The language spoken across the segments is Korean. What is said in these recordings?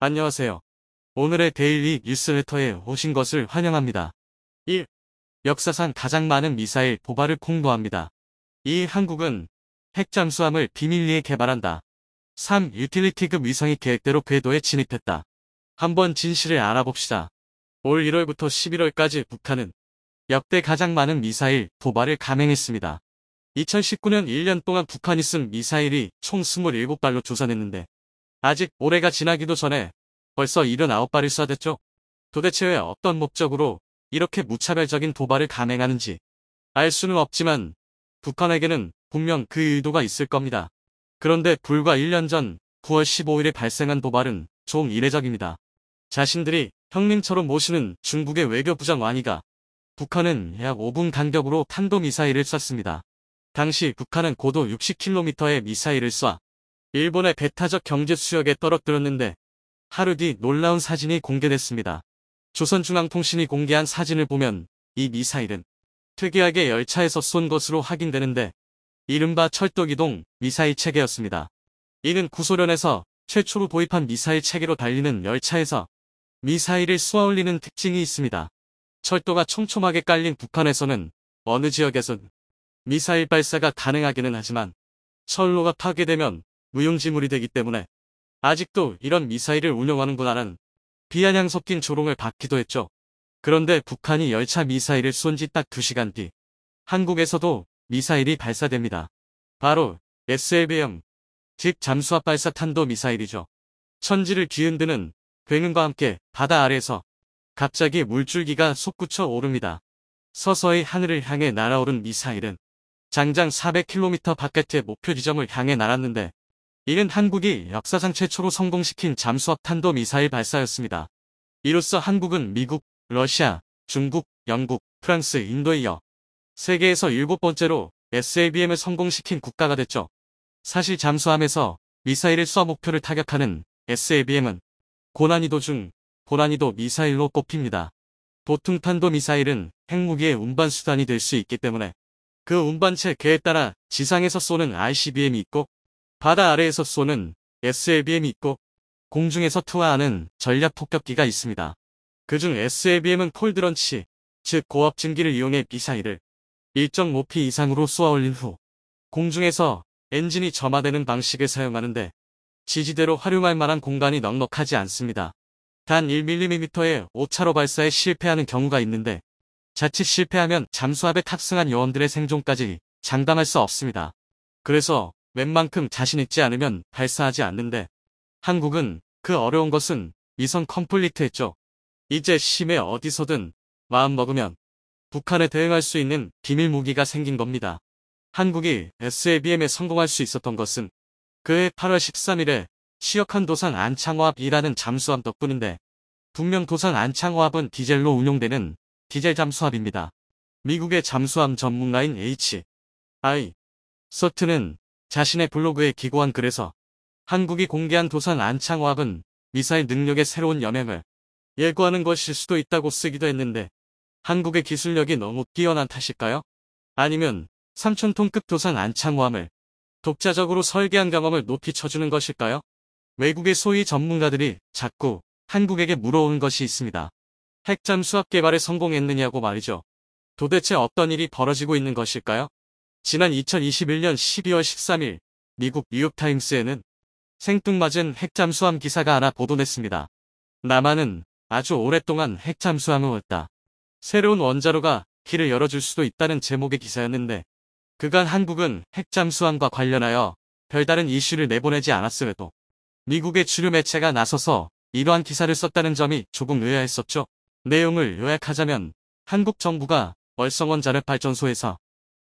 안녕하세요. 오늘의 데일리 뉴스레터에 오신 것을 환영합니다. 1. 역사상 가장 많은 미사일 도발을 공모합니다. 2. 한국은 핵 잠수함을 비밀리에 개발한다. 3. 유틸리티급 위성이 계획대로 궤도에 진입했다. 한번 진실을 알아봅시다. 올 1월부터 11월까지 북한은 역대 가장 많은 미사일 도발을 감행했습니다. 2019년 1년 동안 북한이 쏜 미사일이 총 27발로 조사됐는데 아직 올해가 지나기도 전에 벌써 79발이 쏴댔죠. 도대체 왜 어떤 목적으로 이렇게 무차별적인 도발을 감행하는지 알 수는 없지만 북한에게는 분명 그 의도가 있을 겁니다. 그런데 불과 1년 전 9월 15일에 발생한 도발은 좀 이례적입니다. 자신들이 형님처럼 모시는 중국의 외교부장 왕이가 북한은 약 5분 간격으로 탄도미사일을 쐈습니다. 당시 북한은 고도 60km의 미사일을 쏴 일본의 배타적 경제 수역에 떨어뜨렸는데 하루 뒤 놀라운 사진이 공개됐습니다. 조선중앙통신이 공개한 사진을 보면 이 미사일은 특이하게 열차에서 쏜 것으로 확인되는데 이른바 철도기동 미사일 체계였습니다. 이는 구소련에서 최초로 도입한 미사일 체계로 달리는 열차에서 미사일을 쏘아올리는 특징이 있습니다. 철도가 촘촘하게 깔린 북한에서는 어느 지역에선 미사일 발사가 가능하기는 하지만 철로가 파괴되면 무용지물이 되기 때문에 아직도 이런 미사일을 운용하는구나라는 비아냥 섞인 조롱을 받기도 했죠. 그런데 북한이 열차 미사일을 쏜 지 딱 2시간 뒤 한국에서도 미사일이 발사됩니다. 바로 SLBM, 즉 잠수함 발사 탄도 미사일이죠. 천지를 뒤흔드는 굉음과 함께 바다 아래에서 갑자기 물줄기가 솟구쳐 오릅니다. 서서히 하늘을 향해 날아오른 미사일은 장장 400km 바깥의 목표 지점을 향해 날았는데 이는 한국이 역사상 최초로 성공시킨 잠수함 탄도 미사일 발사였습니다. 이로써 한국은 미국, 러시아, 중국, 영국, 프랑스, 인도에 이어 세계에서 7번째로 SLBM을 성공시킨 국가가 됐죠. 사실 잠수함에서 미사일을 쏴 목표를 타격하는 SLBM은 고난이도 중 고난이도 미사일로 꼽힙니다. 보통 탄도 미사일은 핵무기의 운반 수단이 될 수 있기 때문에 그 운반체 계에 따라 지상에서 쏘는 ICBM이 있고 바다 아래에서 쏘는 SLBM이 있고 공중에서 투하하는 전략 폭격기가 있습니다. 그중 SLBM은 콜드런치, 즉 고압 증기를 이용해 미사일을 일정 높이 이상으로 쏘아올린 후 공중에서 엔진이 점화되는 방식을 사용하는데 지지대로 활용할 만한 공간이 넉넉하지 않습니다. 단 1mm의 오차로 발사에 실패하는 경우가 있는데 자칫 실패하면 잠수함에 탑승한 요원들의 생존까지 장담할 수 없습니다. 그래서 웬만큼 자신 있지 않으면 발사하지 않는데 한국은 그 어려운 것은 미션 컴플리트 했죠. 이제 심해 어디서든 마음먹으면 북한에 대응할 수 있는 비밀 무기가 생긴 겁니다. 한국이 SLBM에 성공할 수 있었던 것은 그해 8월 13일에 시역한 도산 안창호합이라는 잠수함 덕분인데 분명 도산 안창호합은 디젤로 운용되는 디젤 잠수함입니다. 미국의 잠수함 전문가인 H.I. 서트는 자신의 블로그에 기고한 글에서 한국이 공개한 도산 안창호합은 미사일 능력의 새로운 영향을 예고하는 것일 수도 있다고 쓰기도 했는데 한국의 기술력이 너무 뛰어난 탓일까요? 아니면 3,000톤급 도산 안창호함을 독자적으로 설계한 경험을 높이 쳐주는 것일까요? 외국의 소위 전문가들이 자꾸 한국에게 물어오는 것이 있습니다. 핵잠수함 개발에 성공했느냐고 말이죠. 도대체 어떤 일이 벌어지고 있는 것일까요? 지난 2021년 12월 13일 미국 뉴욕타임스에는 생뚱맞은 핵잠수함 기사가 하나 보도됐습니다. 남한은 아주 오랫동안 핵잠수함을 왔다. 새로운 원자로가 길을 열어줄 수도 있다는 제목의 기사였는데 그간 한국은 핵잠수함과 관련하여 별다른 이슈를 내보내지 않았음에도 미국의 주류 매체가 나서서 이러한 기사를 썼다는 점이 조금 의아했었죠. 내용을 요약하자면 한국 정부가 월성원 자력발전소에서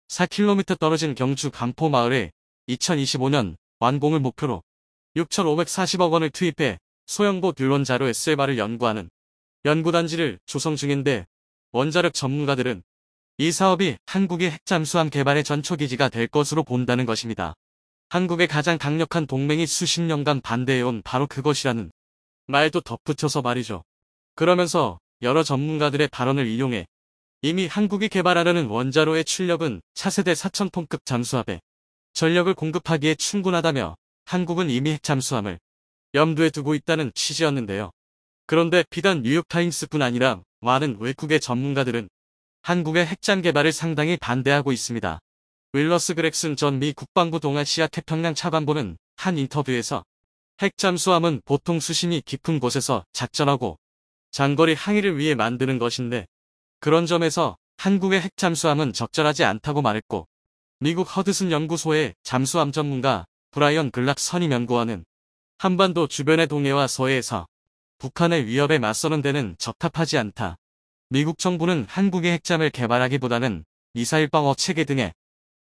4km 떨어진 경주 간포 마을에 2025년 완공을 목표로 6,540억 원을 투입해 소형보 듀론자로 SLR을 연구하는 연구단지를 조성 중인데 원자력 전문가들은 이 사업이 한국의 핵잠수함 개발의 전초기지가 될 것으로 본다는 것입니다. 한국의 가장 강력한 동맹이 수십 년간 반대해온 바로 그것이라는 말도 덧붙여서 말이죠. 그러면서 여러 전문가들의 발언을 이용해 이미 한국이 개발하려는 원자로의 출력은 차세대 4,000톤급 잠수함에 전력을 공급하기에 충분하다며 한국은 이미 핵잠수함을 염두에 두고 있다는 취지였는데요. 그런데 비단 뉴욕타임스뿐 아니라 많은 외국의 전문가들은 한국의 핵잠 개발을 상당히 반대하고 있습니다. 윌러스 그렉슨 전 미 국방부 동아시아 태평양 차관보는 한 인터뷰에서 핵잠수함은 보통 수심이 깊은 곳에서 작전하고 장거리 항해를 위해 만드는 것인데 그런 점에서 한국의 핵잠수함은 적절하지 않다고 말했고 미국 허드슨 연구소의 잠수함 전문가 브라이언 글락 선임 연구원은 한반도 주변의 동해와 서해에서 북한의 위협에 맞서는 데는 적합하지 않다. 미국 정부는 한국의 핵잠을 개발하기보다는 미사일 방어 체계 등에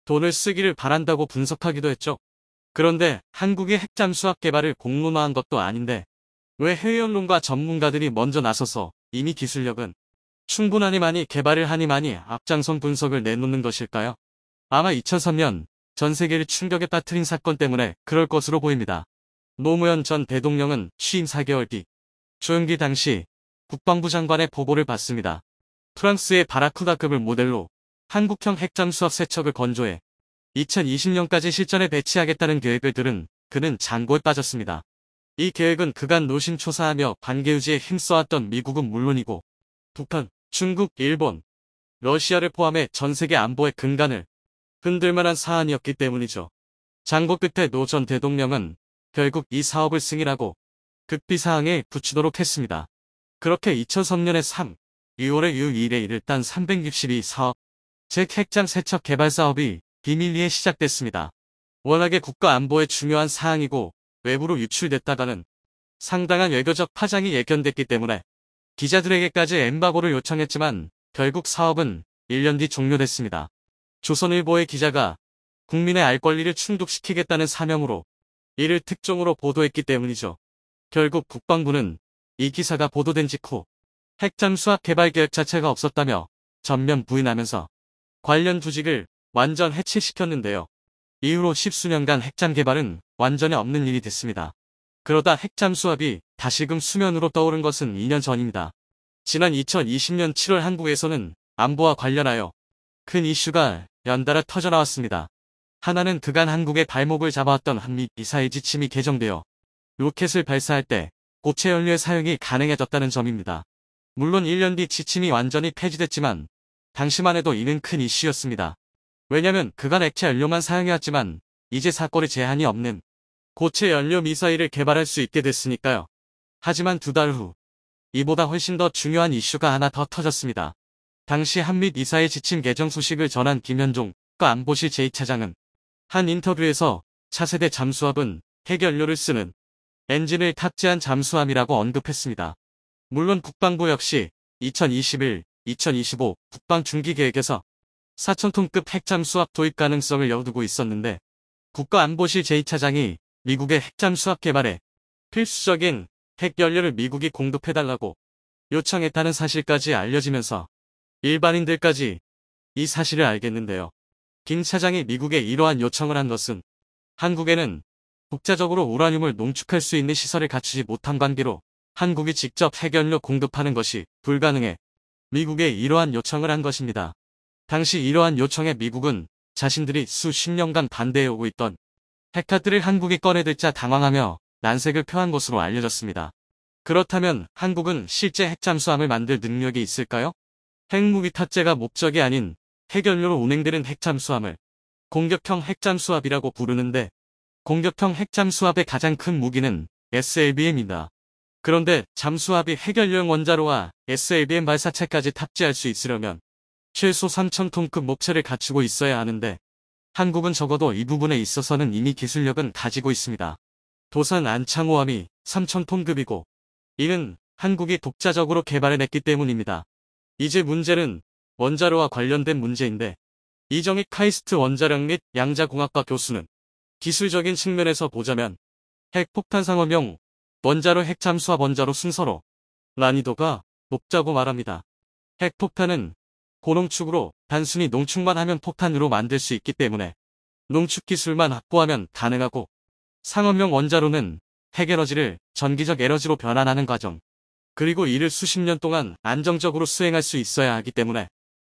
돈을 쓰기를 바란다고 분석하기도 했죠. 그런데 한국의 핵잠 수합 개발을 공론화한 것도 아닌데 왜 해외 언론과 전문가들이 먼저 나서서 이미 기술력은 충분하니만이 개발을 하니만이 앞장선 분석을 내놓는 것일까요? 아마 2003년 전 세계를 충격에 빠뜨린 사건 때문에 그럴 것으로 보입니다. 노무현 전 대통령은 취임 4개월 뒤 조영기 당시 국방부 장관의 보고를 받습니다. 프랑스의 바라쿠다급을 모델로 한국형 핵잠 수합 세척을 건조해 2020년까지 실전에 배치하겠다는 계획을 들은 그는 장고에 빠졌습니다. 이 계획은 그간 노심초사하며 관계 유지에 힘써왔던 미국은 물론이고 북한, 중국, 일본, 러시아를 포함해 전 세계 안보의 근간을 흔들 만한 사안이었기 때문이죠. 장고 끝에 노 전 대통령은 결국 이 사업을 승인하고 극비사항에 붙이도록 했습니다. 그렇게 2003년에 2월에 유1에 이를 딴 362 사업, 즉 핵잠 세척 개발 사업이 비밀리에 시작됐습니다. 워낙에 국가 안보에 중요한 사항이고 외부로 유출됐다가는 상당한 외교적 파장이 예견됐기 때문에 기자들에게까지 엠바고를 요청했지만 결국 사업은 1년 뒤 종료됐습니다. 조선일보의 기자가 국민의 알 권리를 충족시키겠다는 사명으로 이를 특종으로 보도했기 때문이죠. 결국 국방부는 이 기사가 보도된 직후 핵잠 수합 개발 계획 자체가 없었다며 전면 부인하면서 관련 조직을 완전 해체시켰는데요. 이후로 십수년간 핵잠 개발은 완전히 없는 일이 됐습니다. 그러다 핵잠 수합이 다시금 수면으로 떠오른 것은 2년 전입니다. 지난 2020년 7월 한국에서는 안보와 관련하여 큰 이슈가 연달아 터져나왔습니다. 하나는 그간 한국의 발목을 잡아왔던 한미 미사일 지침이 개정되어 로켓을 발사할 때 고체 연료의 사용이 가능해졌다는 점입니다. 물론 1년 뒤 지침이 완전히 폐지됐지만 당시만 해도 이는 큰 이슈였습니다. 왜냐면 그간 액체 연료만 사용해왔지만 이제 사거리 제한이 없는 고체 연료 미사일을 개발할 수 있게 됐으니까요. 하지만 2달 후 이보다 훨씬 더 중요한 이슈가 하나 더 터졌습니다. 당시 한미 미사일 지침 개정 소식을 전한 김현종 안보실 제2차장은 한 인터뷰에서 차세대 잠수함은 핵연료를 쓰는 엔진을 탑재한 잠수함이라고 언급했습니다. 물론 국방부 역시 2021, 2025 국방중기계획에서 4,000톤급 핵잠수함 도입 가능성을 열어두고 있었는데 국가안보실 제2차장이 미국의 핵잠수함 개발에 필수적인 핵연료를 미국이 공급해달라고 요청했다는 사실까지 알려지면서 일반인들까지 이 사실을 알겠는데요. 김 차장이 미국에 이러한 요청을 한 것은 한국에는 독자적으로 우라늄을 농축할 수 있는 시설을 갖추지 못한 관계로 한국이 직접 핵연료 공급하는 것이 불가능해 미국에 이러한 요청을 한 것입니다. 당시 이러한 요청에 미국은 자신들이 수십 년간 반대해오고 있던 핵카드를 한국이 꺼내들자 당황하며 난색을 표한 것으로 알려졌습니다. 그렇다면 한국은 실제 핵잠수함을 만들 능력이 있을까요? 핵무기 탑재가 목적이 아닌 핵연료로 운행되는 핵잠수함을 공격형 핵잠수함이라고 부르는데 공격형 핵잠수함의 가장 큰 무기는 SLBM이다. 그런데 잠수함이 핵연료용 원자로와 SLBM 발사체까지 탑재할 수 있으려면 최소 3,000톤급 목체를 갖추고 있어야 하는데 한국은 적어도 이 부분에 있어서는 이미 기술력은 가지고 있습니다. 도산 안창호함이 3,000톤급이고 이는 한국이 독자적으로 개발해냈기 때문입니다. 이제 문제는 원자로와 관련된 문제인데 이정익 카이스트 원자력 및 양자공학과 교수는 기술적인 측면에서 보자면 핵폭탄 상업용 원자로 핵잠수함 원자로 순서로 난이도가 높다고 말합니다. 핵폭탄은 고농축으로 단순히 농축만 하면 폭탄으로 만들 수 있기 때문에 농축 기술만 확보하면 가능하고 상업용 원자로는 핵에너지를 전기적 에너지로 변환하는 과정 그리고 이를 수십 년 동안 안정적으로 수행할 수 있어야 하기 때문에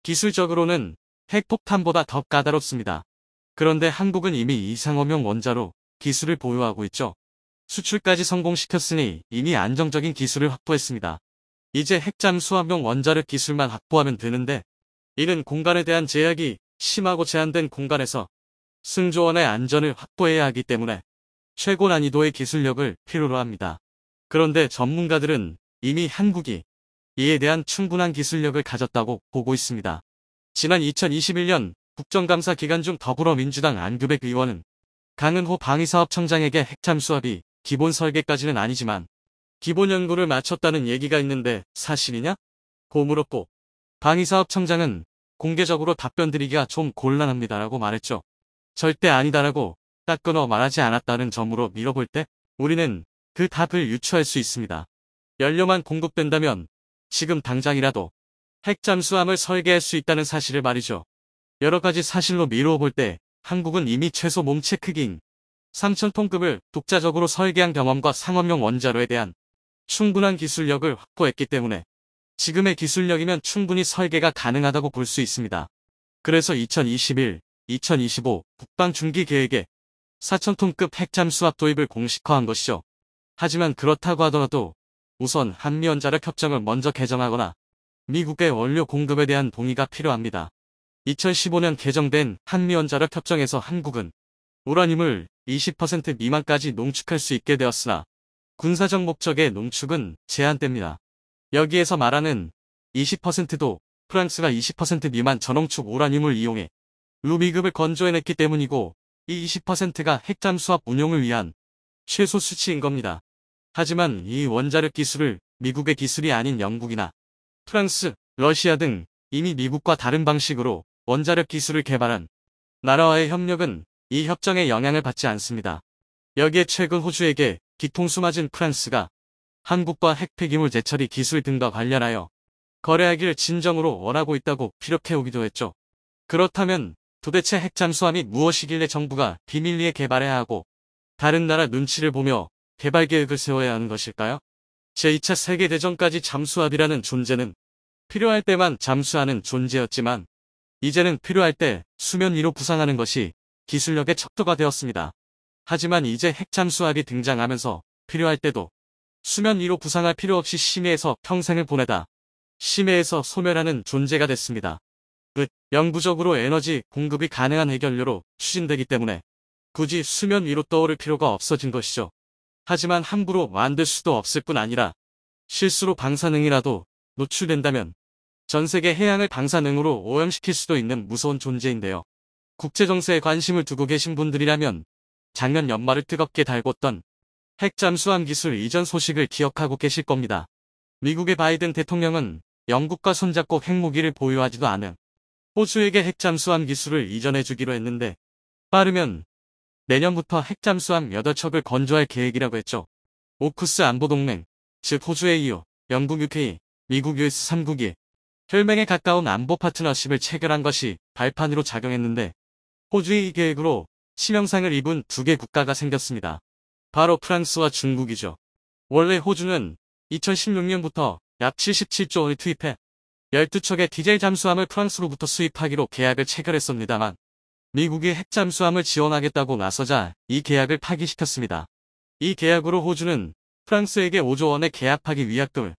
기술적으로는 핵폭탄보다 더 까다롭습니다. 그런데 한국은 이미 이 상업용 원자로 기술을 보유하고 있죠. 수출까지 성공시켰으니 이미 안정적인 기술을 확보했습니다. 이제 핵잠수함용 원자력 기술만 확보하면 되는데 이는 공간에 대한 제약이 심하고 제한된 공간에서 승조원의 안전을 확보해야 하기 때문에 최고 난이도의 기술력을 필요로 합니다. 그런데 전문가들은 이미 한국이 이에 대한 충분한 기술력을 가졌다고 보고 있습니다. 지난 2021년 국정감사 기간 중 더불어민주당 안규백 의원은 강은호 방위사업청장에게 핵잠수함이 기본 설계까지는 아니지만 기본 연구를 마쳤다는 얘기가 있는데 사실이냐? 고 물었고 방위사업청장은 공개적으로 답변 드리기가 좀 곤란합니다라고 말했죠. 절대 아니다라고 딱 끊어 말하지 않았다는 점으로 밀어볼 때 우리는 그 답을 유추할 수 있습니다. 연료만 공급된다면 지금 당장이라도 핵잠수함을 설계할 수 있다는 사실을 말이죠. 여러 가지 사실로 미루어 볼 때 한국은 이미 최소 몸체 크기인 3,000톤급을 독자적으로 설계한 경험과 상업용 원자로에 대한 충분한 기술력을 확보했기 때문에 지금의 기술력이면 충분히 설계가 가능하다고 볼 수 있습니다. 그래서 2021, 2025 북방 중기 계획에 4,000톤급 핵잠수함 도입을 공식화한 것이죠. 하지만 그렇다고 하더라도 우선 한미원자력 협정을 먼저 개정하거나 미국의 원료 공급에 대한 동의가 필요합니다. 2015년 개정된 한미원자력 협정에서 한국은 우라늄을 20% 미만까지 농축할 수 있게 되었으나 군사적 목적의 농축은 제한됩니다. 여기에서 말하는 20%도 프랑스가 20% 미만 저농축 우라늄을 이용해 루비급을 건조해냈기 때문이고 이 20%가 핵잠수함 운용을 위한 최소 수치인 겁니다. 하지만 이 원자력 기술을 미국의 기술이 아닌 영국이나 프랑스, 러시아 등 이미 미국과 다른 방식으로 원자력 기술을 개발한 나라와의 협력은 이 협정에 영향을 받지 않습니다. 여기에 최근 호주에게 뒤통수 맞은 프랑스가 한국과 핵폐기물 재처리 기술 등과 관련하여 거래하기를 진정으로 원하고 있다고 피력해오기도 했죠. 그렇다면 도대체 핵잠수함이 무엇이길래 정부가 비밀리에 개발해야 하고 다른 나라 눈치를 보며 개발 계획을 세워야 하는 것일까요? 제2차 세계대전까지 잠수함이라는 존재는 필요할 때만 잠수하는 존재였지만 이제는 필요할 때 수면 위로 부상하는 것이 기술력의 척도가 되었습니다. 하지만 이제 핵잠수함이 등장하면서 필요할 때도 수면 위로 부상할 필요 없이 심해에서 평생을 보내다 심해에서 소멸하는 존재가 됐습니다. 영구적으로 에너지 공급이 가능한 해결료로 추진되기 때문에 굳이 수면 위로 떠오를 필요가 없어진 것이죠. 하지만 함부로 만들 수도 없을 뿐 아니라 실수로 방사능이라도 노출된다면 전 세계 해양을 방사능으로 오염시킬 수도 있는 무서운 존재인데요. 국제정세에 관심을 두고 계신 분들이라면 작년 연말을 뜨겁게 달궜던 핵잠수함 기술 이전 소식을 기억하고 계실 겁니다. 미국의 바이든 대통령은 영국과 손잡고 핵무기를 보유하지도 않은 호주에게 핵잠수함 기술을 이전해주기로 했는데 빠르면 내년부터 핵잠수함 8척을 건조할 계획이라고 했죠. 오쿠스 안보동맹, 즉 호주에 이어 영국 UK, 미국 US 3국이 혈맹에 가까운 안보 파트너십을 체결한 것이 발판으로 작용했는데 호주의 이 계획으로 치명상을 입은 두 개 국가가 생겼습니다. 바로 프랑스와 중국이죠. 원래 호주는 2016년부터 약 77조 원을 투입해 12척의 디젤 잠수함을 프랑스로부터 수입하기로 계약을 체결했습니다만 미국이 핵잠수함을 지원하겠다고 나서자 이 계약을 파기시켰습니다. 이 계약으로 호주는 프랑스에게 5조 원의 계약 파기 위약금을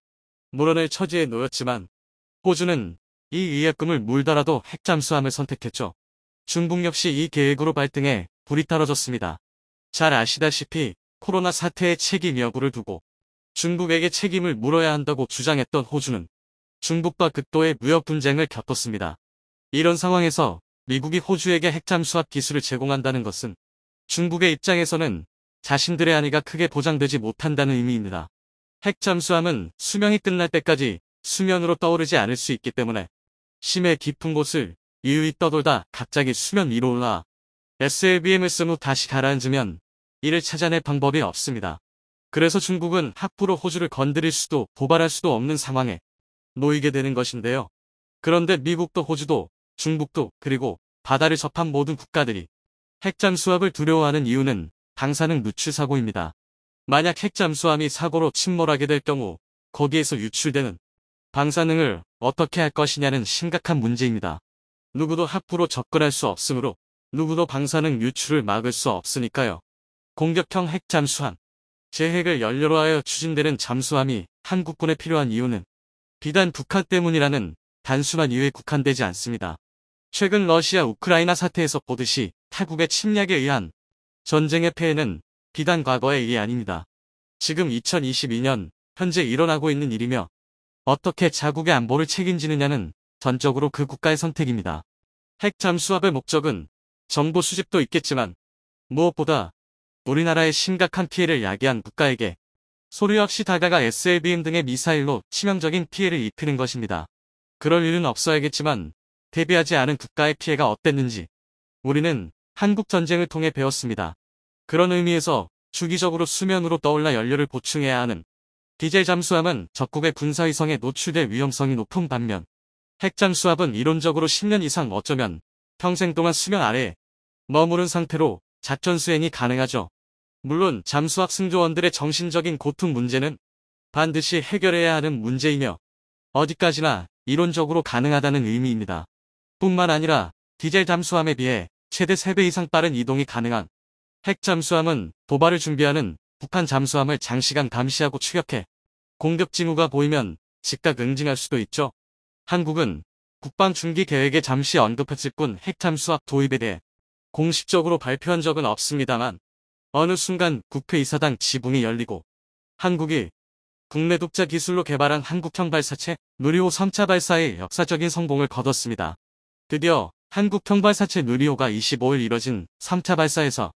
물어낼 처지에 놓였지만 호주는 이 위약금을 물더라도 핵잠수함을 선택했죠. 중국 역시 이 계획으로 발등에 불이 떨어졌습니다. 잘 아시다시피 코로나 사태의 책임 여부를 두고 중국에게 책임을 물어야 한다고 주장했던 호주는 중국과 극도의 무역 분쟁을 겪었습니다. 이런 상황에서 미국이 호주에게 핵잠수함 기술을 제공한다는 것은 중국의 입장에서는 자신들의 안위가 크게 보장되지 못한다는 의미입니다. 핵잠수함은 수명이 끝날 때까지 수면으로 떠오르지 않을 수 있기 때문에 심해 깊은 곳을 유유히 떠돌다 갑자기 수면 위로 올라 SLBM을 쓴 후 다시 가라앉으면 이를 찾아낼 방법이 없습니다. 그래서 중국은 함부로 호주를 건드릴 수도 도발할 수도 없는 상황에 놓이게 되는 것인데요. 그런데 미국도 호주도 중국도 그리고 바다를 접한 모든 국가들이 핵잠수함을 두려워하는 이유는 방사능 누출 사고입니다. 만약 핵잠수함이 사고로 침몰하게 될 경우 거기에서 유출되는 방사능을 어떻게 할 것이냐는 심각한 문제입니다. 누구도 함부로 접근할 수 없으므로 누구도 방사능 유출을 막을 수 없으니까요. 공격형 핵잠수함 제 핵을 연료로 하여 추진되는 잠수함이 한국군에 필요한 이유는 비단 북한 때문이라는 단순한 이유에 국한되지 않습니다. 최근 러시아 우크라이나 사태에서 보듯이 타국의 침략에 의한 전쟁의 폐해는 비단 과거의 일이 아닙니다. 지금 2022년 현재 일어나고 있는 일이며 어떻게 자국의 안보를 책임지느냐는 전적으로 그 국가의 선택입니다. 핵 잠수함의 목적은 정보 수집도 있겠지만 무엇보다 우리나라의 심각한 피해를 야기한 국가에게 소류 없이 다가가 SLBM 등의 미사일로 치명적인 피해를 입히는 것입니다. 그럴 일은 없어야겠지만 대비하지 않은 국가의 피해가 어땠는지 우리는 한국 전쟁을 통해 배웠습니다. 그런 의미에서 주기적으로 수면으로 떠올라 연료를 보충해야 하는 디젤 잠수함은 적국의 군사위성에 노출될 위험성이 높은 반면 핵 잠수함은 이론적으로 10년 이상 어쩌면 평생 동안 수면 아래에 머무른 상태로 작전 수행이 가능하죠. 물론 잠수함 승조원들의 정신적인 고통 문제는 반드시 해결해야 하는 문제이며 어디까지나 이론적으로 가능하다는 의미입니다. 뿐만 아니라 디젤 잠수함에 비해 최대 3배 이상 빠른 이동이 가능한 핵 잠수함은 도발을 준비하는 북한 잠수함을 장시간 감시하고 추격해 공격 징후가 보이면 즉각 응징할 수도 있죠. 한국은 국방 중기 계획에 잠시 언급했을 뿐 핵 잠수함 도입에 대해 공식적으로 발표한 적은 없습니다만 어느 순간 국회의사당 지붕이 열리고 한국이 국내 독자 기술로 개발한 한국형 발사체 누리호 3차 발사의 역사적인 성공을 거뒀습니다. 드디어 한국형 발사체 누리호가 25일 이뤄진 3차 발사에서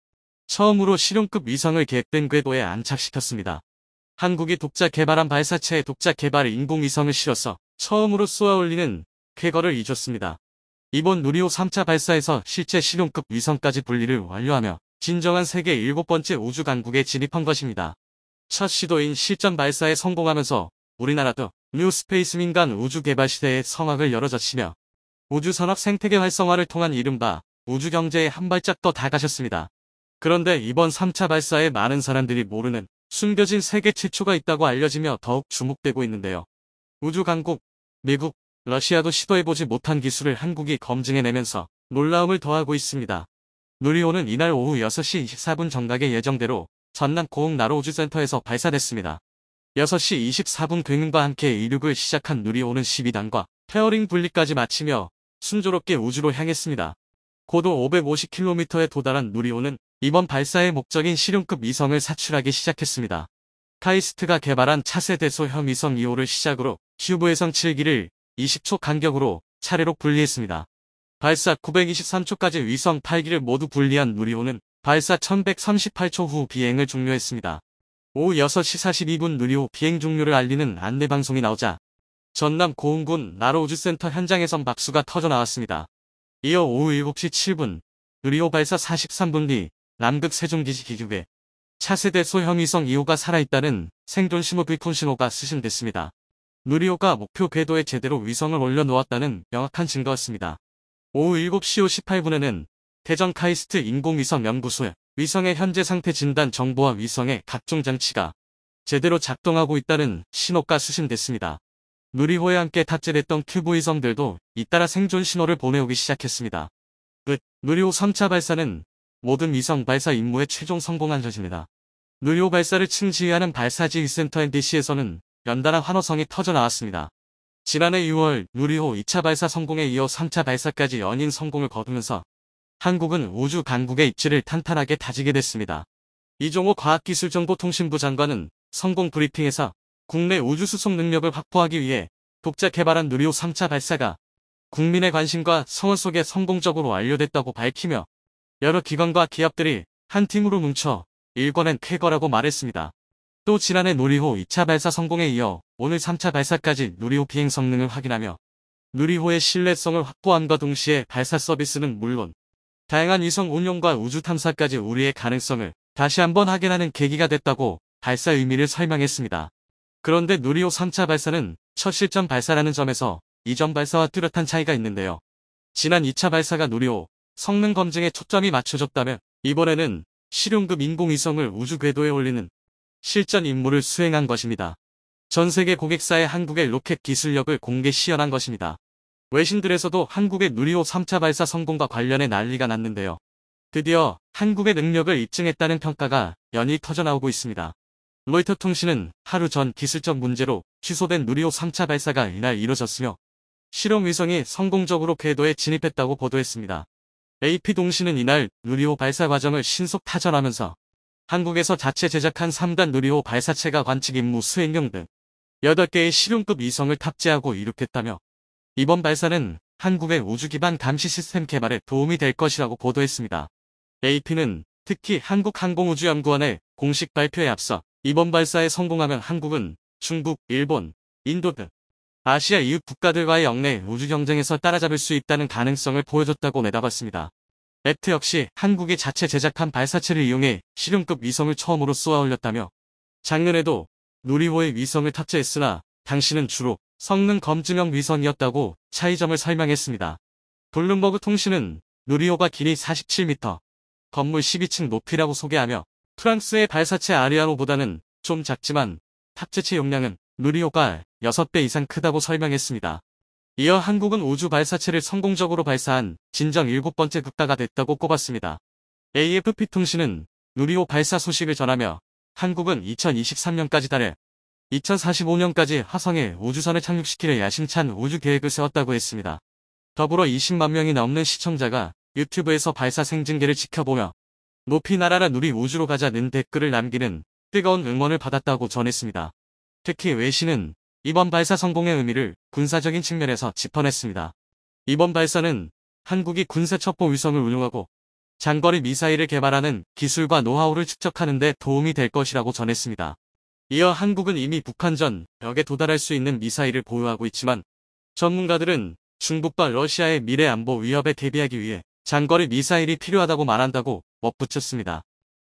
처음으로 실용급 위성을 계획된 궤도에 안착시켰습니다. 한국이 독자 개발한 발사체에 독자 개발 인공위성을 실어서 처음으로 쏘아 올리는 쾌거를 이뤘습니다. 이번 누리호 3차 발사에서 실제 실용급 위성까지 분리를 완료하며 진정한 세계 7번째 우주 강국에 진입한 것입니다. 첫 시도인 실전 발사에 성공하면서 우리나라도 뉴스페이스 민간 우주 개발 시대의 성악을 열어젖히며 우주산업 생태계 활성화를 통한 이른바 우주경제에 한 발짝 더 다가섰습니다. 그런데 이번 3차 발사에 많은 사람들이 모르는 숨겨진 세계 최초가 있다고 알려지며 더욱 주목되고 있는데요. 우주 강국, 미국, 러시아도 시도해보지 못한 기술을 한국이 검증해내면서 놀라움을 더하고 있습니다. 누리호는 이날 오후 6시 24분 정각의 예정대로 전남 고흥 나로우주센터에서 발사됐습니다. 6시 24분 굉음과 함께 이륙을 시작한 누리호는 12단과 페어링 분리까지 마치며 순조롭게 우주로 향했습니다. 고도 550km에 도달한 누리호는 이번 발사의 목적인 실용급 위성을 사출하기 시작했습니다. 카이스트가 개발한 차세대 소형 위성 2호를 시작으로 큐브위성 7기를 20초 간격으로 차례로 분리했습니다. 발사 923초까지 위성 8기를 모두 분리한 누리호는 발사 1138초 후 비행을 종료했습니다. 오후 6시 42분 누리호 비행 종료를 알리는 안내방송이 나오자 전남 고흥군 나로우주센터 현장에선 박수가 터져 나왔습니다. 이어 오후 7시 7분 누리호 발사 43분 뒤 남극 세종기지 기급에 차세대 소형 위성 2호가 살아있다는 생존 신호 비콘 신호가 수신됐습니다. 누리호가 목표 궤도에 제대로 위성을 올려놓았다는 명확한 증거였습니다. 오후 7시 58분에는 대전 카이스트 인공위성 연구소에 위성의 현재 상태 진단 정보와 위성의 각종 장치가 제대로 작동하고 있다는 신호가 수신됐습니다. 누리호에 함께 탑재됐던 큐브 위성들도 잇따라 생존 신호를 보내오기 시작했습니다. 누리호 3차 발사는 모든 위성 발사 임무에 최종 성공한 것입니다. 누리호 발사를 칭지휘하는 발사지휘센터 NDC에서는 연달아 환호성이 터져 나왔습니다. 지난해 6월 누리호 2차 발사 성공에 이어 3차 발사까지 연인 성공을 거두면서 한국은 우주 강국의 입지를 탄탄하게 다지게 됐습니다. 이종호 과학기술정보통신부 장관은 성공 브리핑에서 국내 우주 수송 능력을 확보하기 위해 독자 개발한 누리호 3차 발사가 국민의 관심과 성원 속에 성공적으로 완료됐다고 밝히며 여러 기관과 기업들이 한 팀으로 뭉쳐 일궈낸 쾌거라고 말했습니다. 또 지난해 누리호 2차 발사 성공에 이어 오늘 3차 발사까지 누리호 비행 성능을 확인하며 누리호의 신뢰성을 확보함과 동시에 발사 서비스는 물론 다양한 위성 운용과 우주 탐사까지 우리의 가능성을 다시 한번 확인하는 계기가 됐다고 발사 의미를 설명했습니다. 그런데 누리호 3차 발사는 첫 실전 발사라는 점에서 이전 발사와 뚜렷한 차이가 있는데요. 지난 2차 발사가 누리호 성능 검증에 초점이 맞춰졌다면 이번에는 실용급 인공위성을 우주 궤도에 올리는 실전 임무를 수행한 것입니다. 전 세계 고객사의 한국의 로켓 기술력을 공개 시연한 것입니다. 외신들에서도 한국의 누리호 3차 발사 성공과 관련해 난리가 났는데요. 드디어 한국의 능력을 입증했다는 평가가 연이 터져나오고 있습니다. 로이터 통신은 하루 전 기술적 문제로 취소된 누리호 3차 발사가 이날 이뤄졌으며 실험 위성이 성공적으로 궤도에 진입했다고 보도했습니다. AP통신은 이날 누리호 발사 과정을 신속 타전하면서 한국에서 자체 제작한 3단 누리호 발사체가 관측 임무 수행용 등 8개의 실용급 위성을 탑재하고 이륙했다며 이번 발사는 한국의 우주 기반 감시 시스템 개발에 도움이 될 것이라고 보도했습니다. AP는 특히 한국항공우주연구원의 공식 발표에 앞서 이번 발사에 성공하면 한국은 중국, 일본, 인도 등 아시아 이웃 국가들과의 역내 우주 경쟁에서 따라잡을 수 있다는 가능성을 보여줬다고 내다봤습니다. 애트 역시 한국이 자체 제작한 발사체를 이용해 실용급 위성을 처음으로 쏘아 올렸다며 작년에도 누리호의 위성을 탑재했으나 당시는 주로 성능 검증형 위성이었다고 차이점을 설명했습니다. 블룸버그 통신은 누리호가 길이 47m, 건물 12층 높이라고 소개하며 프랑스의 발사체 아리아노보다는 좀 작지만 탑재체 용량은 누리호가 6배 이상 크다고 설명했습니다. 이어 한국은 우주 발사체를 성공적으로 발사한 진정 7번째 국가가 됐다고 꼽았습니다. AFP통신은 누리호 발사 소식을 전하며 한국은 2023년까지 달에 2045년까지 화성에 우주선을 착륙시킬 야심찬 우주 계획을 세웠다고 했습니다. 더불어 20만 명이 넘는 시청자가 유튜브에서 발사 생중계를 지켜보며 높이 날아라 누리 우주로 가자는 댓글을 남기는 뜨거운 응원을 받았다고 전했습니다. 특히 외신은 이번 발사 성공의 의미를 군사적인 측면에서 짚어냈습니다. 이번 발사는 한국이 군사 첩보 위성을 운용하고 장거리 미사일을 개발하는 기술과 노하우를 축적하는 데 도움이 될 것이라고 전했습니다. 이어 한국은 이미 북한전 벽에 도달할 수 있는 미사일을 보유하고 있지만 전문가들은 중국과 러시아의 미래 안보 위협에 대비하기 위해 장거리 미사일이 필요하다고 말한다고 멋붙였습니다.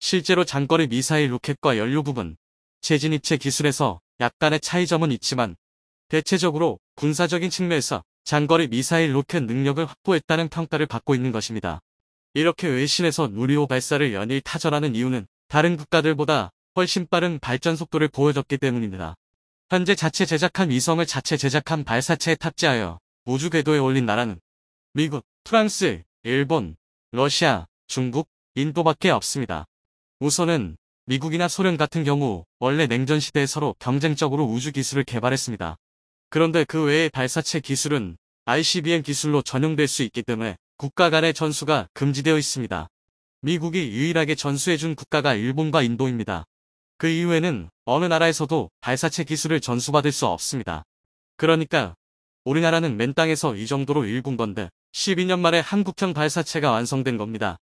실제로 장거리 미사일 로켓과 연료 부분, 재진입체 기술에서 약간의 차이점은 있지만 대체적으로 군사적인 측면에서 장거리 미사일 로켓 능력을 확보했다는 평가를 받고 있는 것입니다. 이렇게 외신에서 누리호 발사를 연일 타전하는 이유는 다른 국가들보다 훨씬 빠른 발전 속도를 보여줬기 때문입니다. 현재 자체 제작한 위성을 자체 제작한 발사체에 탑재하여 우주 궤도에 올린 나라는 미국, 프랑스, 일본, 러시아, 중국, 인도밖에 없습니다. 우선은 미국이나 소련 같은 경우 원래 냉전 시대에 서로 경쟁적으로 우주 기술을 개발했습니다. 그런데 그 외의 발사체 기술은 ICBM 기술로 전용될 수 있기 때문에 국가 간의 전수가 금지되어 있습니다. 미국이 유일하게 전수해준 국가가 일본과 인도입니다. 그 이후에는 어느 나라에서도 발사체 기술을 전수받을 수 없습니다. 그러니까 우리나라는 맨 땅에서 이 정도로 일군 건데 12년 만에 한국형 발사체가 완성된 겁니다.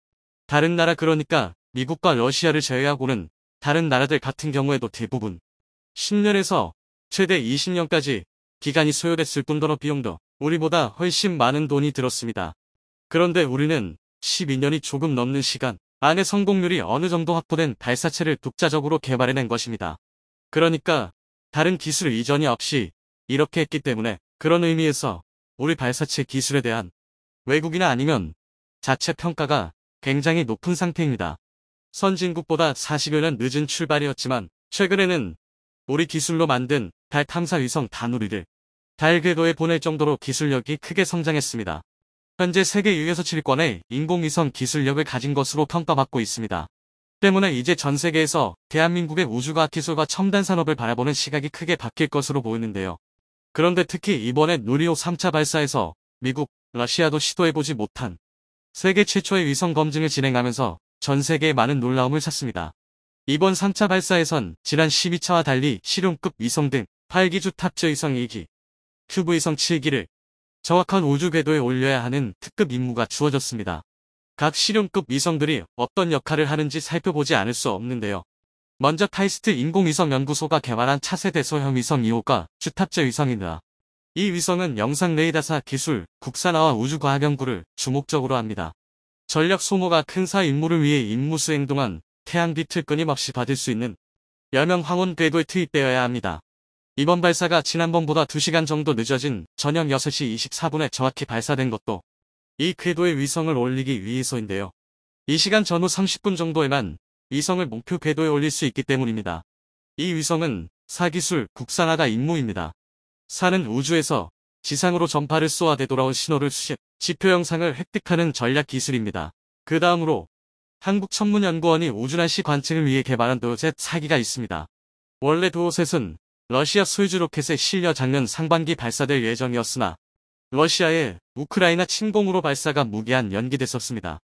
다른 나라 그러니까 미국과 러시아를 제외하고는 다른 나라들 같은 경우에도 대부분 10년에서 최대 20년까지 기간이 소요됐을 뿐더러 비용도 우리보다 훨씬 많은 돈이 들었습니다. 그런데 우리는 12년이 조금 넘는 시간 안에 성공률이 어느 정도 확보된 발사체를 독자적으로 개발해낸 것입니다. 그러니까 다른 기술 이전이 없이 이렇게 했기 때문에 그런 의미에서 우리 발사체 기술에 대한 외국이나 아니면 자체 평가가 굉장히 높은 상태입니다. 선진국보다 40여 년 늦은 출발이었지만 최근에는 우리 기술로 만든 달 탐사 위성 다누리를 달 궤도에 보낼 정도로 기술력이 크게 성장했습니다. 현재 세계 유에서 7권의 인공위성 기술력을 가진 것으로 평가받고 있습니다. 때문에 이제 전 세계에서 대한민국의 우주과학 기술과 첨단 산업을 바라보는 시각이 크게 바뀔 것으로 보이는데요. 그런데 특히 이번에 누리호 3차 발사에서 미국, 러시아도 시도해보지 못한 세계 최초의 위성 검증을 진행하면서 전 세계에 많은 놀라움을 샀습니다. 이번 3차 발사에선 지난 12차와 달리 실용급 위성 등 8기주 탑재 위성 2기, 큐브 위성 7기를 정확한 우주 궤도에 올려야 하는 특급 임무가 주어졌습니다. 각 실용급 위성들이 어떤 역할을 하는지 살펴보지 않을 수 없는데요. 먼저 카이스트 인공위성 연구소가 개발한 차세대 소형 위성 2호가 주탑재 위성입니다. 이 위성은 영상 레이더사 기술, 국산화와 우주과학 연구를 주목적으로 합니다. 전력 소모가 큰 사 임무를 위해 임무 수행 동안 태양 빛을 끊임없이 받을 수 있는 여명 황혼 궤도에 투입되어야 합니다. 이번 발사가 지난번보다 2시간 정도 늦어진 저녁 6시 24분에 정확히 발사된 것도 이 궤도에 위성을 올리기 위해서인데요. 이 시간 전후 30분 정도에만 위성을 목표 궤도에 올릴 수 있기 때문입니다. 이 위성은 사기술 국산화가 임무입니다. 사는 우주에서 지상으로 전파를 쏘아 되돌아온 신호를 수십, 지표 영상을 획득하는 전략 기술입니다. 그 다음으로 한국천문연구원이 우주날씨 관측을 위해 개발한 도제 4기가 있습니다. 원래 도오셋은 러시아 소유주 로켓에 실려 작년 상반기 발사될 예정이었으나 러시아의 우크라이나 침공으로 발사가 무기한 연기됐었습니다.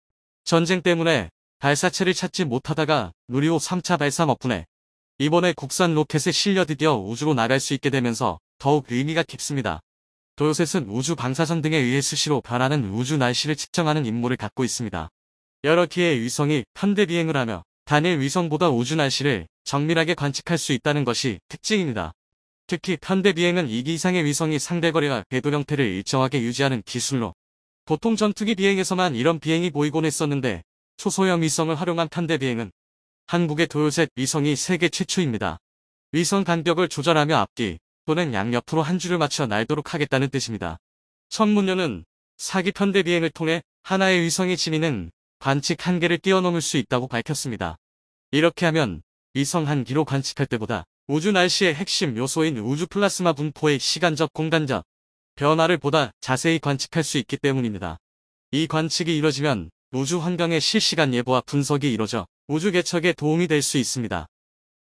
전쟁 때문에 발사체를 찾지 못하다가 누리호 3차 발사 덕분에 이번에 국산 로켓에 실려 드디어 우주로 나갈 수 있게 되면서 더욱 의미가 깊습니다. 도요셋은 우주 방사선 등에 의해 수시로 변하는 우주 날씨를 측정하는 임무를 갖고 있습니다. 여러 기의 위성이 편대 비행을 하며 단일 위성보다 우주 날씨를 정밀하게 관측할 수 있다는 것이 특징입니다. 특히 편대 비행은 2기 이상의 위성이 상대거리와 궤도 형태를 일정하게 유지하는 기술로 보통 전투기 비행에서만 이런 비행이 보이곤 했었는데 초소형 위성을 활용한 편대 비행은 한국의 도요셋 위성이 세계 최초입니다. 위성 간격을 조절하며 앞뒤 또는 양옆으로 한 줄을 맞춰 날도록 하겠다는 뜻입니다. 첫 문제는 4기 편대 비행을 통해 하나의 위성의 지니는 관측 한계를 뛰어넘을 수 있다고 밝혔습니다. 이렇게 하면 위성 한 기로 관측할 때보다 우주 날씨의 핵심 요소인 우주 플라스마 분포의 시간적 공간적 변화를 보다 자세히 관측할 수 있기 때문입니다. 이 관측이 이뤄지면 우주 환경의 실시간 예보와 분석이 이뤄져 우주 개척에 도움이 될 수 있습니다.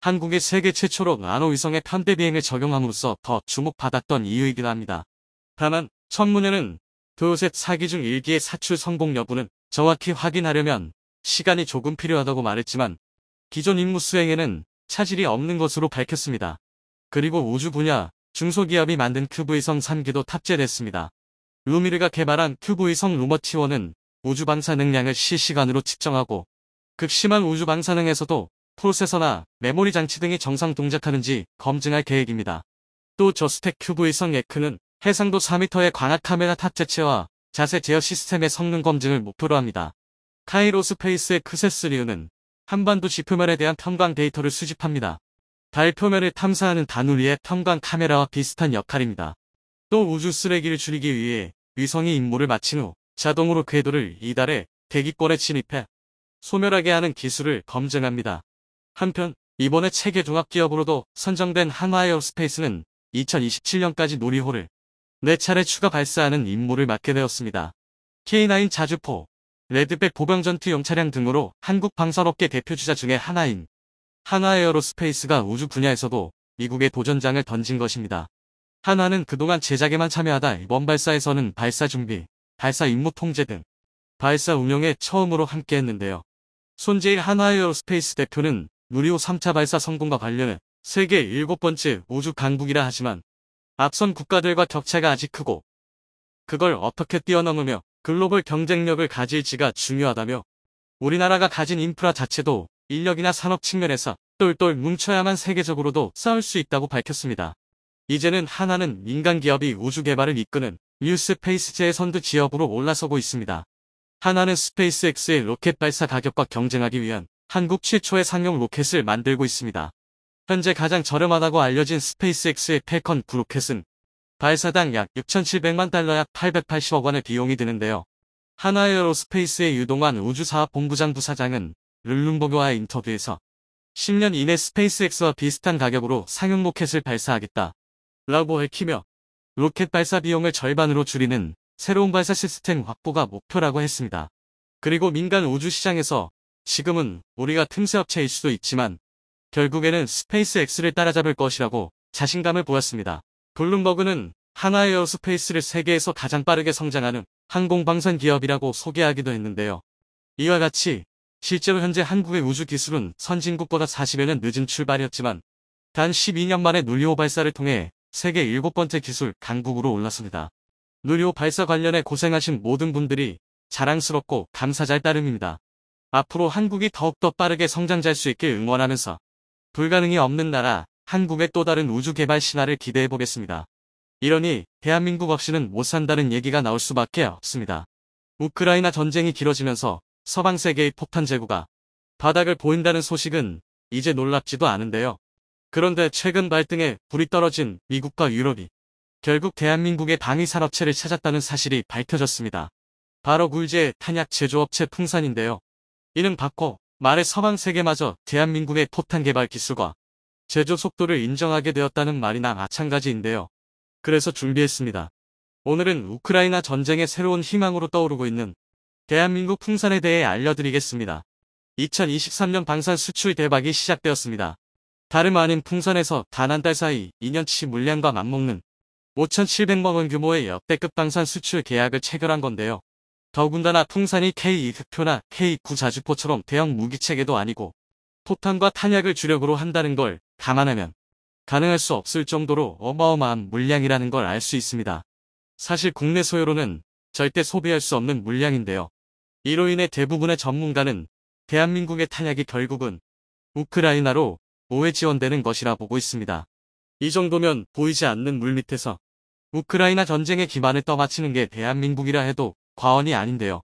한국이 세계 최초로 나노위성의 편대 비행을 적용함으로써 더 주목받았던 이유이기도 합니다. 다만 첫 문제는 도요셋 4기 중 1기의 사출 성공 여부는 정확히 확인하려면 시간이 조금 필요하다고 말했지만 기존 임무 수행에는 차질이 없는 것으로 밝혔습니다. 그리고 우주 분야 중소기업이 만든 큐브위성 3기도 탑재됐습니다. 루미르가 개발한 큐브위성 루머T1은 우주 방사 능량을 실시간으로 측정하고 극심한 우주 방사능에서도 프로세서나 메모리 장치 등이 정상 동작하는지 검증할 계획입니다. 또 저스텍 큐브위성 에크는 해상도 4m의 광학 카메라 탑재체와 자세 제어 시스템의 성능 검증을 목표로 합니다. 카이로스페이스의 크세스리우는 한반도 지표면에 대한 편광 데이터를 수집합니다. 달 표면을 탐사하는 다누리의 편광 카메라와 비슷한 역할입니다. 또 우주 쓰레기를 줄이기 위해 위성이 임무를 마친 후 자동으로 궤도를 이달의 대기권에 진입해 소멸하게 하는 기술을 검증합니다. 한편 이번에 체계 종합기업으로도 선정된 한화에어스페이스는 2027년까지 누리호를 4차례 추가 발사하는 임무를 맡게 되었습니다. K9 자주포, 레드백 보병전투용 차량 등으로 한국 방산업계 대표주자 중에 하나인 한화에어로스페이스가 우주 분야에서도 미국에 도전장을 던진 것입니다. 한화는 그동안 제작에만 참여하다 이번 발사에서는 발사 준비, 발사 임무 통제 등 발사 운영에 처음으로 함께했는데요. 손재일 한화에어로스페이스 대표는 누리호 3차 발사 성공과 관련해 세계 7번째 우주 강국이라 하지만 앞선 국가들과 격차가 아직 크고 그걸 어떻게 뛰어넘으며 글로벌 경쟁력을 가질지가 중요하다며 우리나라가 가진 인프라 자체도 인력이나 산업 측면에서 똘똘 뭉쳐야만 세계적으로도 싸울 수 있다고 밝혔습니다. 이제는 한화는 민간 기업이 우주 개발을 이끄는 뉴스페이스제의 선두 지역으로 올라서고 있습니다. 한화는 스페이스X의 로켓 발사 가격과 경쟁하기 위한 한국 최초의 상용 로켓을 만들고 있습니다. 현재 가장 저렴하다고 알려진 스페이스X의 팰컨 9 로켓은 발사당 약 6,700만 달러 약 880억 원의 비용이 드는데요. 한화에어로스페이스의 유동환 우주사업본부장 부사장은 룰룸버그와의 인터뷰에서 10년 이내 스페이스X와 비슷한 가격으로 상용 로켓을 발사하겠다 라고 밝히며 로켓 발사 비용을 절반으로 줄이는 새로운 발사 시스템 확보가 목표라고 했습니다. 그리고 민간 우주 시장에서 지금은 우리가 틈새 업체일 수도 있지만 결국에는 스페이스X를 따라잡을 것이라고 자신감을 보였습니다. 블룸버그는 한화에어스페이스를 세계에서 가장 빠르게 성장하는 항공방산 기업이라고 소개하기도 했는데요. 이와 같이 실제로 현재 한국의 우주 기술은 선진국보다 40여 년 늦은 출발이었지만 단 12년 만에 누리호 발사를 통해 세계 7번째 기술 강국으로 올랐습니다. 누리호 발사 관련해 고생하신 모든 분들이 자랑스럽고 감사잘 따름입니다. 앞으로 한국이 더욱더 빠르게 성장할 수 있길 응원하면서 불가능이 없는 나라 한국의 또 다른 우주 개발 신화를 기대해 보겠습니다. 이러니 대한민국 없이는 못 산다는 얘기가 나올 수밖에 없습니다. 우크라이나 전쟁이 길어지면서 서방 세계의 폭탄 재고가 바닥을 보인다는 소식은 이제 놀랍지도 않은데요. 그런데 최근 발등에 불이 떨어진 미국과 유럽이 결국 대한민국의 방위산업체를 찾았다는 사실이 밝혀졌습니다. 바로 굴지의 탄약 제조업체 풍산인데요. 이는 바꿔 말해 서방 세계마저 대한민국의 포탄 개발 기술과 제조 속도를 인정하게 되었다는 말이나 마찬가지인데요. 그래서 준비했습니다. 오늘은 우크라이나 전쟁의 새로운 희망으로 떠오르고 있는 대한민국 풍산에 대해 알려드리겠습니다. 2023년 방산 수출 대박이 시작되었습니다. 다름 아닌 풍선에서 단 한 달 사이 2년치 물량과 맞먹는 5,700만 원 규모의 역대급 방산 수출 계약을 체결한 건데요. 더군다나 풍산이 K2 흑표나 K9 자주포처럼 대형 무기체계도 아니고 포탄과 탄약을 주력으로 한다는 걸 감안하면 가능할 수 없을 정도로 어마어마한 물량이라는 걸 알 수 있습니다. 사실 국내 소요로는 절대 소비할 수 없는 물량인데요. 이로 인해 대부분의 전문가는 대한민국의 탄약이 결국은 우크라이나로 우회 지원되는 것이라 보고 있습니다. 이 정도면 보이지 않는 물 밑에서 우크라이나 전쟁의 기반을 떠받치는 게 대한민국이라 해도 과언이 아닌데요.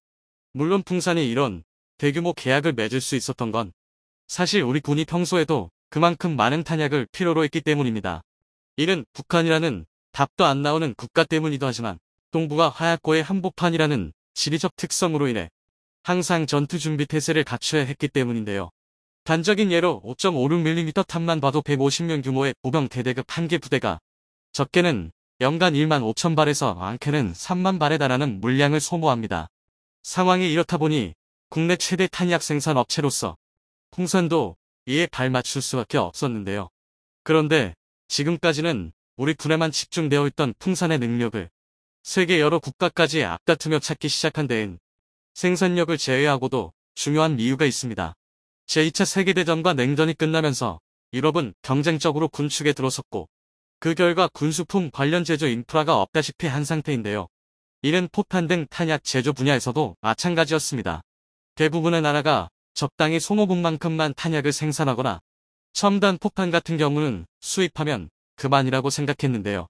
물론 풍산이 이런 대규모 계약을 맺을 수 있었던 건 사실 우리 군이 평소에도 그만큼 많은 탄약을 필요로 했기 때문입니다. 이는 북한이라는 답도 안 나오는 국가 때문이기도 하지만 동북아 화약고의 한복판이라는 지리적 특성으로 인해 항상 전투 준비 태세를 갖춰야 했기 때문인데요. 단적인 예로 5.56mm 탑만 봐도 150명 규모의 보병 대대급 한 개 부대가 적게는 연간 1만 5천 발에서 많게는 3만 발에 달하는 물량을 소모합니다. 상황이 이렇다 보니 국내 최대 탄약 생산 업체로서 풍산도 이에 발맞출 수밖에 없었는데요. 그런데 지금까지는 우리 군에만 집중되어 있던 풍산의 능력을 세계 여러 국가까지 앞다투며 찾기 시작한 데엔 생산력을 제외하고도 중요한 이유가 있습니다. 제2차 세계대전과 냉전이 끝나면서 유럽은 경쟁적으로 군축에 들어섰고 그 결과 군수품 관련 제조 인프라가 없다시피 한 상태인데요. 이는 포탄 등 탄약 제조 분야에서도 마찬가지였습니다. 대부분의 나라가 적당히 소모품만큼만 탄약을 생산하거나 첨단 포탄 같은 경우는 수입하면 그만이라고 생각했는데요.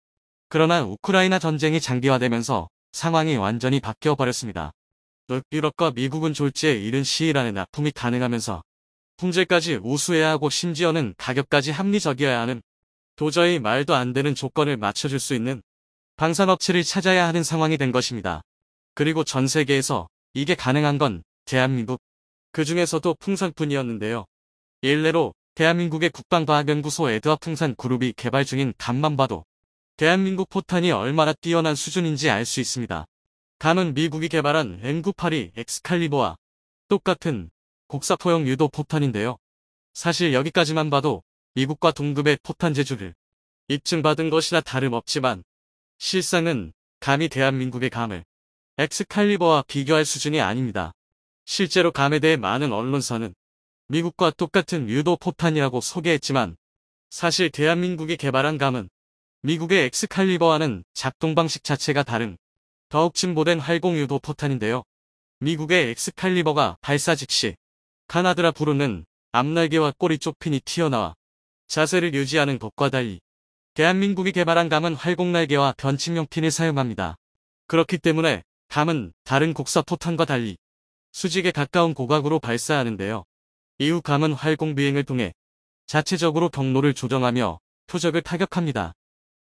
그러나 우크라이나 전쟁이 장기화되면서 상황이 완전히 바뀌어버렸습니다. 유럽과 미국은 졸지에 이른 시일 안에 납품이 가능하면서 품질까지 우수해야 하고 심지어는 가격까지 합리적이어야 하는 도저히 말도 안 되는 조건을 맞춰줄 수 있는 방산업체를 찾아야 하는 상황이 된 것입니다. 그리고 전 세계에서 이게 가능한 건 대한민국, 그 중에서도 풍산뿐이었는데요. 일례로 대한민국의 국방과학연구소 에드와 풍산그룹이 개발 중인 감만 봐도 대한민국 포탄이 얼마나 뛰어난 수준인지 알 수 있습니다. 감은 미국이 개발한 M982 엑스칼리버와 똑같은 곡사포형 유도 포탄인데요. 사실 여기까지만 봐도 미국과 동급의 포탄 제조를 입증받은 것이나 다름없지만 실상은 감이 대한민국의 감을 엑스칼리버와 비교할 수준이 아닙니다. 실제로 감에 대해 많은 언론사는 미국과 똑같은 유도 포탄이라고 소개했지만 사실 대한민국이 개발한 감은 미국의 엑스칼리버와는 작동 방식 자체가 다른 더욱 진보된 활공 유도 포탄인데요. 미국의 엑스칼리버가 발사 즉시 카나드라 부르는 앞날개와 꼬리 쪽 핀이 튀어나와 자세를 유지하는 것과 달리 대한민국이 개발한 감은 활공날개와 변침용 핀을 사용합니다. 그렇기 때문에 감은 다른 곡사 포탄과 달리 수직에 가까운 고각으로 발사하는데요. 이후 감은 활공 비행을 통해 자체적으로 경로를 조정하며 표적을 타격합니다.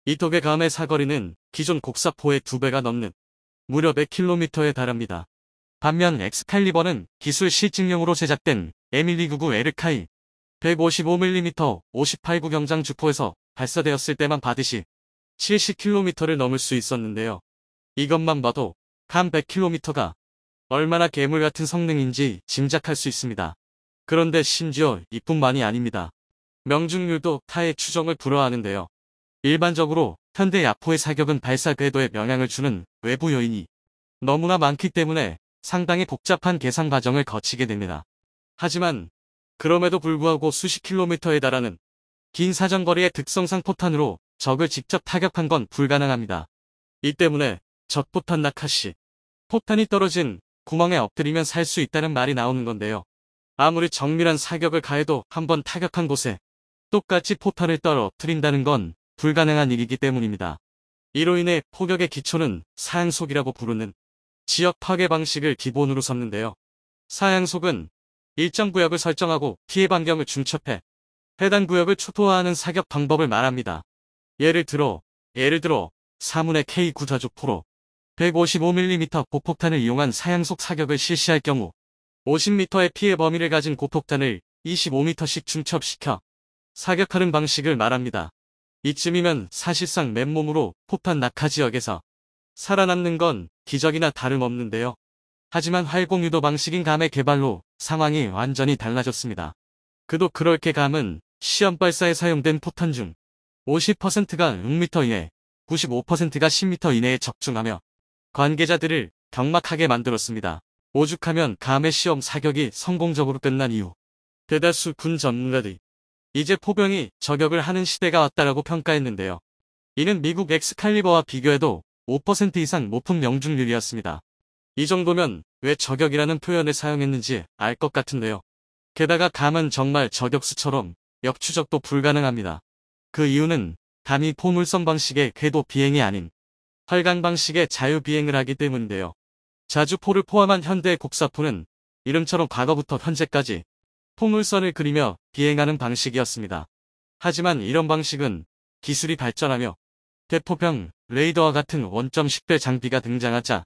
이 덕에 감의 사거리는 기존 곡사포의 2배가 넘는 무려 100km에 달합니다. 반면 엑스칼리버는 기술 실증용으로 제작된 M1299 에르카이 155mm 58구 경장 주포에서 발사되었을 때만 받으시 70km를 넘을 수 있었는데요. 이것만 봐도 감 100km가 얼마나 괴물 같은 성능인지 짐작할 수 있습니다. 그런데 심지어 이뿐만이 아닙니다. 명중률도 타의 추정을 불허하는데요. 일반적으로 현대 야포의 사격은 발사 궤도에 영향을 주는 외부 요인이 너무나 많기 때문에 상당히 복잡한 계산 과정을 거치게 됩니다. 하지만 그럼에도 불구하고 수십 킬로미터에 달하는 긴 사정거리의 특성상 포탄으로 적을 직접 타격한 건 불가능합니다. 이 때문에 적포탄 낙하 시 포탄이 떨어진 구멍에 엎드리면 살 수 있다는 말이 나오는 건데요. 아무리 정밀한 사격을 가해도 한번 타격한 곳에 똑같이 포탄을 떨어뜨린다는 건 불가능한 일이기 때문입니다. 이로 인해 포격의 기초는 사양속이라고 부르는 지역 파괴 방식을 기본으로 삼는데요. 사양속은 일정 구역을 설정하고 피해 반경을 중첩해 해당 구역을 초토화하는 사격 방법을 말합니다. 예를 들어 사문의 K9 자주포로 155mm 고폭탄을 이용한 사양속 사격을 실시할 경우 50m의 피해 범위를 가진 고폭탄을 25m씩 중첩시켜 사격하는 방식을 말합니다. 이쯤이면 사실상 맨몸으로 포탄 낙하 지역에서 살아남는 건 기적이나 다름없는데요. 하지만 활공유도 방식인 감의 개발로 상황이 완전히 달라졌습니다. 그도 그렇게 감은 시험 발사에 사용된 포탄 중 50%가 6m 이내, 95%가 10m 이내에 적중하며 관계자들을 경막하게 만들었습니다. 오죽하면 감의 시험 사격이 성공적으로 끝난 이후 대다수 군 전문가들이 이제 포병이 저격을 하는 시대가 왔다라고 평가했는데요. 이는 미국 엑스칼리버와 비교해도 5% 이상 높은 명중률이었습니다. 이 정도면 왜 저격이라는 표현을 사용했는지 알 것 같은데요. 게다가 감은 정말 저격수처럼 역추적도 불가능합니다. 그 이유는 감이 포물선 방식의 궤도 비행이 아닌 활강 방식의 자유 비행을 하기 때문인데요. 자주포를 포함한 현대 곡사포는 이름처럼 과거부터 현재까지 포물선을 그리며 비행하는 방식이었습니다. 하지만 이런 방식은 기술이 발전하며 대포병, 레이더와 같은 원점 식별 장비가 등장하자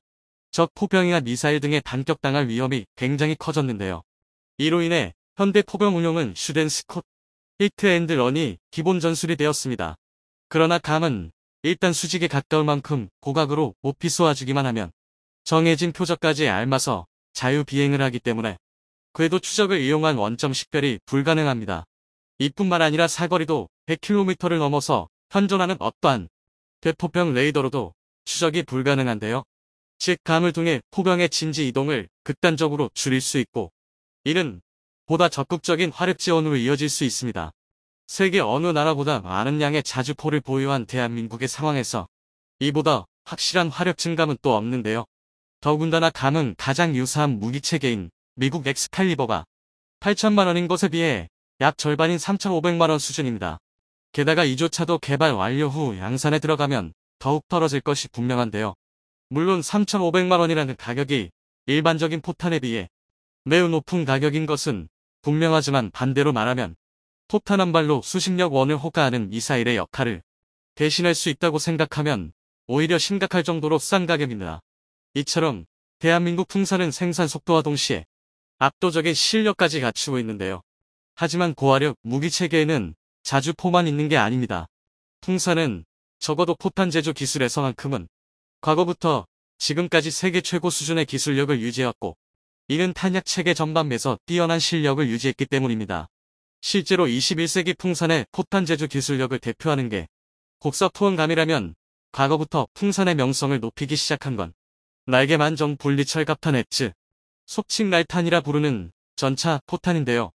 적 포병이나 미사일 등에 반격당할 위험이 굉장히 커졌는데요. 이로 인해 현대 포병 운용은 슛앤스콧, 히트앤런이 기본 전술이 되었습니다. 그러나 감은 일단 수직에 가까울 만큼 고각으로 높이 쏘아주기만 하면 정해진 표적까지 알맞아 자유 비행을 하기 때문에 궤도 추적을 이용한 원점 식별이 불가능합니다. 이뿐만 아니라 사거리도 100km를 넘어서 현존하는 어떠한 대포병 레이더로도 추적이 불가능한데요. 즉 감을 통해 포병의 진지 이동을 극단적으로 줄일 수 있고 이는 보다 적극적인 화력 지원으로 이어질 수 있습니다. 세계 어느 나라보다 많은 양의 자주포를 보유한 대한민국의 상황에서 이보다 확실한 화력 증감은 또 없는데요. 더군다나 감은 가장 유사한 무기체계인 미국 엑스칼리버가 8천만 원인 것에 비해 약 절반인 3,500만 원 수준입니다. 게다가 이조차도 개발 완료 후 양산에 들어가면 더욱 떨어질 것이 분명한데요. 물론 3,500만 원이라는 가격이 일반적인 포탄에 비해 매우 높은 가격인 것은 분명하지만 반대로 말하면 포탄 한 발로 수십억 원을 호가하는 미사일의 역할을 대신할 수 있다고 생각하면 오히려 심각할 정도로 싼 가격입니다. 이처럼 대한민국 풍사는 생산 속도와 동시에 압도적인 실력까지 갖추고 있는데요. 하지만 고화력 무기체계에는 자주포만 있는 게 아닙니다. 풍사는 적어도 포탄 제조 기술에서만큼은 과거부터 지금까지 세계 최고 수준의 기술력을 유지해왔고 이는 탄약 체계 전반에서 뛰어난 실력을 유지했기 때문입니다. 실제로 21세기 풍산의 포탄 제조 기술력을 대표하는 게 곡사포원감이라면 과거부터 풍산의 명성을 높이기 시작한 건 날개만 정 분리철갑탄 엣즈, 속칭 날탄이라 부르는 전차 포탄인데요.